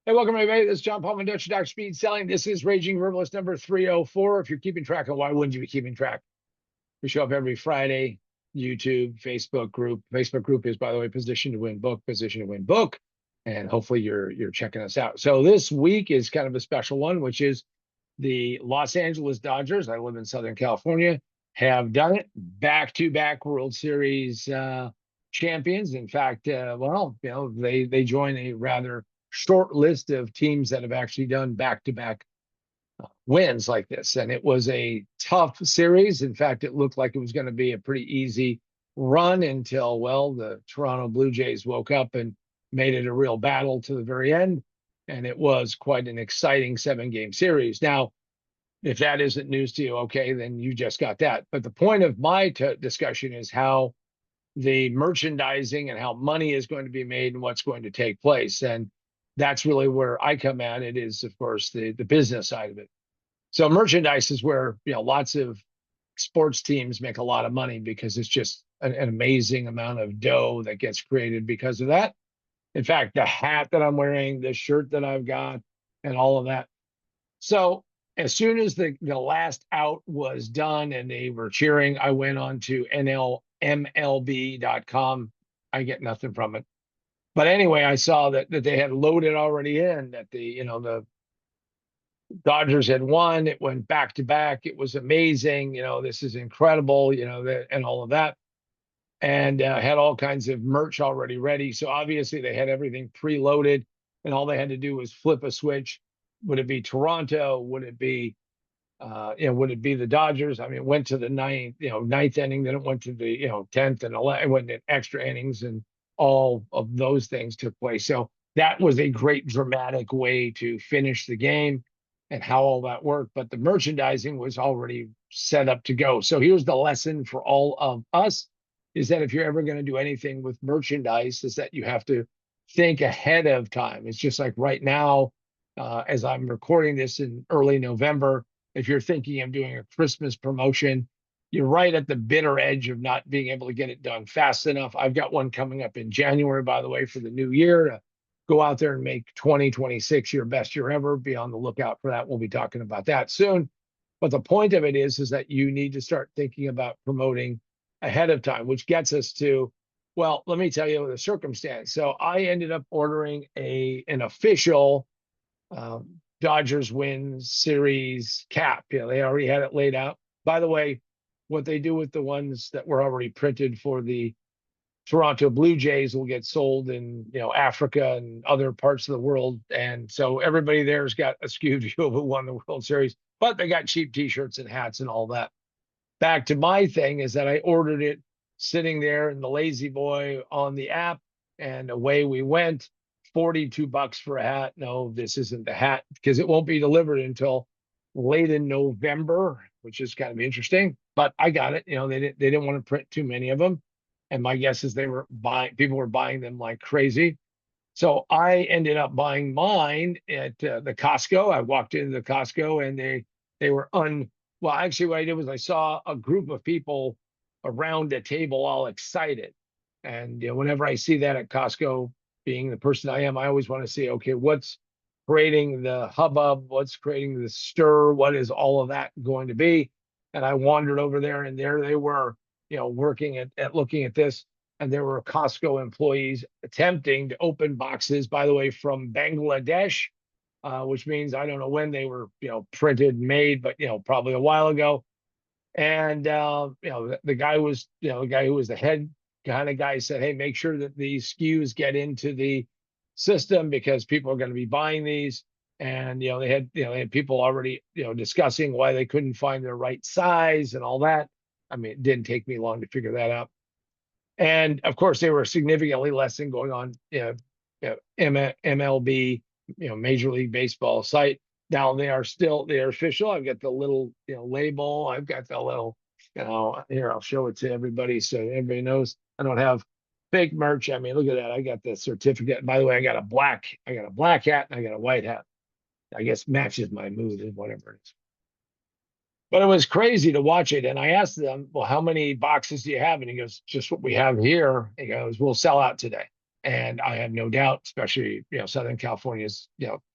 Hey, welcome everybody. This is John Paul Mendocha, Dr. Speed Selling. This is Raging Verbalist number 304. If you're keeping track of why wouldn't you be keeping track? We show up every Friday, YouTube, Facebook group. Facebook group is, by the way, position to win book. And hopefully you're checking us out. So this week is kind of a special one, which is the Los Angeles Dodgers. I live in Southern California, have done it back-to-back World Series champions. In fact, they join a rather short list of teams that have actually done back-to-back wins like this. And it was a tough series. In fact, it looked like it was going to be a pretty easy run until, well, the Toronto Blue Jays woke up and made it a real battle to the very end. And it was quite an exciting 7-game series. Now, if that isn't news to you, okay, then you just got that. But the point of my discussion is how the merchandising and how money is going to be made and what's going to take place. And that's really where I come at it, is, of course, the business side of it. So merchandise is where, lots of sports teams make a lot of money because it's just an amazing amount of dough that gets created because of that. In fact, the hat that I'm wearing, the shirt that I've got, and all of that. So as soon as the last out was done and they were cheering, I went on to MLB.com. I get nothing from it. But anyway, I saw that they had loaded already in, that the Dodgers had won. It went back to back. It was amazing. This is incredible, and all of that. And had all kinds of merch already ready. So obviously they had everything preloaded, and all they had to do was flip a switch. Would it be Toronto? Would it be the Dodgers? I mean, it went to the ninth inning, then it went to the 10th and 11th. It went in extra innings, and all of those things took place. So that was a great dramatic way to finish the game and how all that worked. But the merchandising was already set up to go. So here's the lesson for all of us, is that if you're ever going to do anything with merchandise, is that you have to think ahead of time. It's just like right now, as I'm recording this in early November, if you're thinking of doing a Christmas promotion, you're right at the bitter edge of not being able to get it done fast enough. I've got one coming up in January, by the way, for the new year, to go out there and make 2026 your best year ever. Be on the lookout for that. We'll be talking about that soon. But the point of it is that you need to start thinking about promoting ahead of time, which gets us to, well, let me tell you the circumstance. So I ended up ordering an official Dodgers win series cap. They already had it laid out. By the way, what they do with the ones that were already printed for the Toronto Blue Jays will get sold in Africa and other parts of the world. And so everybody there's got a skewed view of who won the World Series, but they got cheap t-shirts and hats and all that. Back to my thing is that I ordered it sitting there in the Lazy Boy on the app, and away we went. $42 for a hat. No, this isn't the hat, because it won't be delivered until late in November, which is kind of interesting. But I got it. They didn't want to print too many of them, and my guess is people were buying them like crazy. So I ended up buying mine at the Costco. I walked into the Costco, and they were well, actually, what I did was I saw a group of people around a table all excited. And whenever I see that at Costco, being the person I am, I always want to see, okay, what's creating the hubbub? What's creating the stir? What is all of that going to be? And I wandered over there, and there they were, working at looking at this. And there were Costco employees attempting to open boxes, by the way, from Bangladesh, which means I don't know when they were, printed, made, but, probably a while ago. And, the guy who was the head kind of guy said, hey, make sure that these SKUs get into the system, because people are going to be buying these. And, they had people already, discussing why they couldn't find their right size and all that. I mean, it didn't take me long to figure that out. And of course, they were significantly less than going on, MLB, Major League Baseball site. Now they're official. I've got the little, label. I've got the little, here, I'll show it to everybody so everybody knows I don't have fake merch. I mean, look at that. I got the certificate. By the way, I got a black hat, and I got a white hat. I guess matches my mood and whatever it is. But it was crazy to watch it. And I asked them, well, how many boxes do you have? And he goes, just what we have here. He goes, we'll sell out today. And I have no doubt, especially, Southern California is,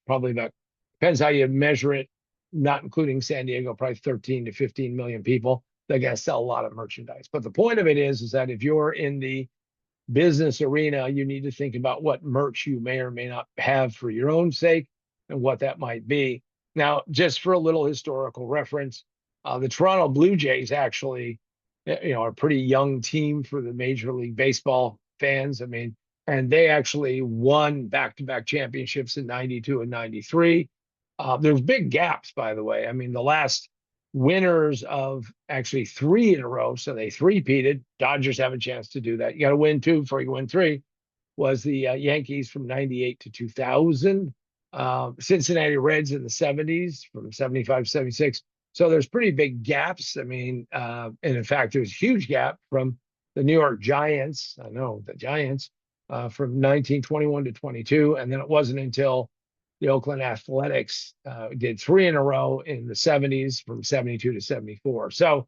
probably about, depends how you measure it, not including San Diego, probably 13 to 15 million people. They're going to sell a lot of merchandise. But the point of it is that if you're in the business arena, you need to think about what merch you may or may not have for your own sake and what that might be. Now, just for a little historical reference, the Toronto Blue Jays actually, are a pretty young team for the Major League Baseball fans. I mean, and they actually won back-to-back championships in 92 and 93. There's big gaps, by the way. I mean, the last winners of actually three in a row, so they three-peated. Dodgers have a chance to do that. You got to win two before you win three. Was the Yankees from 98 to 2000, Cincinnati Reds in the 70s from 75 to 76. So there's pretty big gaps. I mean, and in fact, there's a huge gap from the New York Giants. I know the Giants from 1921 to 22. And then it wasn't until the Oakland Athletics did three in a row in the 70s from 72 to 74. So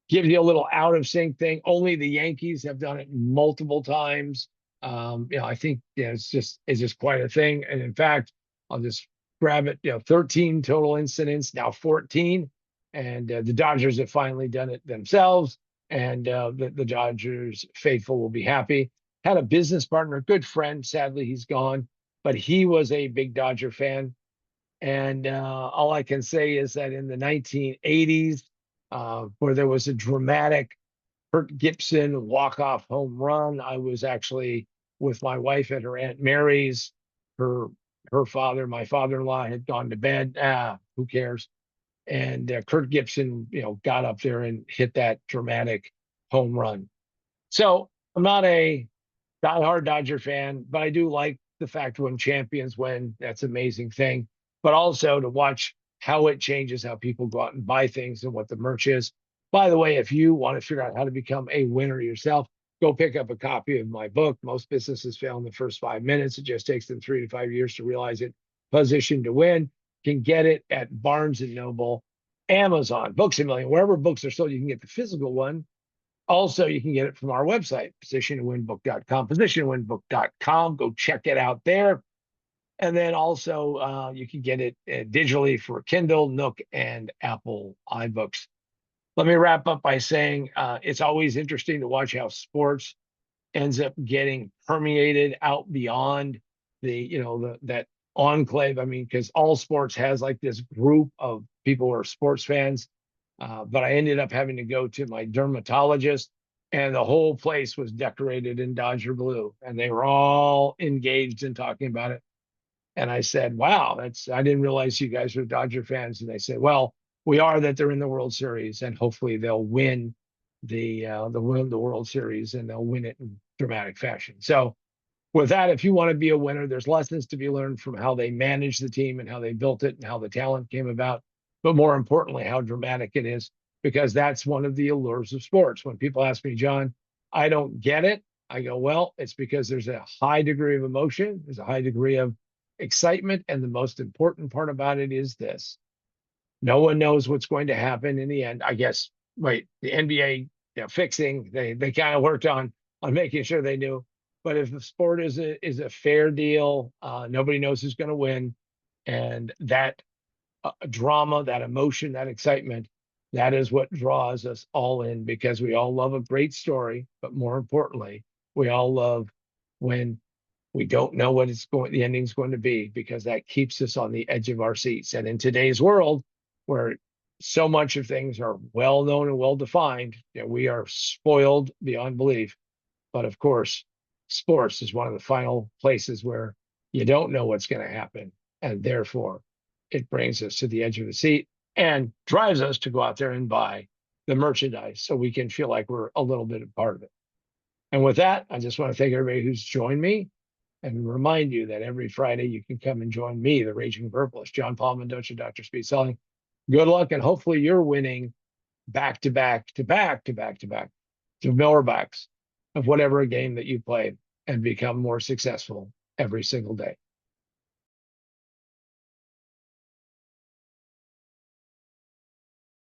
gives you a little out of sync thing. Only the Yankees have done it multiple times. I think it's just quite a thing. And in fact, I'll just grab it. 13 total incidents, now 14, and the Dodgers have finally done it themselves. And the Dodgers faithful will be happy. Had a business partner, good friend. Sadly, he's gone, but he was a big Dodger fan. And all I can say is that in the 1980s, where there was a dramatic Kirk Gibson walk-off home run, I was actually with my wife at her Aunt Mary's. Her father, my father-in-law, had gone to bed. Who cares? And Kirk Gibson, got up there and hit that dramatic home run. So I'm not a diehard Dodger fan, but I do like the fact when champions win. That's an amazing thing. But also to watch how it changes how people go out and buy things and what the merch is. By the way, if you want to figure out how to become a winner yourself, go pick up a copy of my book. Most businesses fail in the first 5 minutes. It just takes them 3 to 5 years to realize it. Position to Win. Can get it at Barnes and Noble, Amazon, Books A Million, wherever books are sold. You can get the physical one. Also, you can get it from our website, positiontowinbook.com, positiontowinbook.com. Go check it out there. And then also you can get it digitally for Kindle, Nook, and Apple iBooks. Let me wrap up by saying it's always interesting to watch how sports ends up getting permeated out beyond that enclave. I mean, because all sports has like this group of people who are sports fans. But I ended up having to go to my dermatologist, and the whole place was decorated in Dodger blue, and they were all engaged in talking about it. And I said, "Wow, I didn't realize you guys were Dodger fans." And they said, "Well, we are, that they're in the World Series, and hopefully they'll win the World Series, and they'll win it in dramatic fashion." So with that, if you want to be a winner, there's lessons to be learned from how they managed the team and how they built it and how the talent came about. But more importantly, how dramatic it is, because that's one of the allures of sports. When people ask me, John, I don't get it, I go, well, it's because there's a high degree of emotion, there's a high degree of excitement. And the most important part about it is this: no one knows what's going to happen in the end. I guess, right, the NBA fixing, they kind of worked on making sure they knew. But if the sport is a fair deal, nobody knows who's going to win, and that drama, that emotion, that excitement, that is what draws us all in, because we all love a great story, but more importantly, we all love when we don't know what the ending's going to be, because that keeps us on the edge of our seats. And in today's world, where so much of things are well known and well defined, we are spoiled beyond belief. But of course, sports is one of the final places where you don't know what's going to happen. And therefore, it brings us to the edge of the seat and drives us to go out there and buy the merchandise so we can feel like we're a little bit a part of it. And with that, I just want to thank everybody who's joined me, and remind you that every Friday you can come and join me, the Raging Verbalist, John Paul Mendocha, Dr. Speed Selling. Good luck, and hopefully you're winning back to back to back to back to back to Miller backs of whatever game that you play, and become more successful every single day.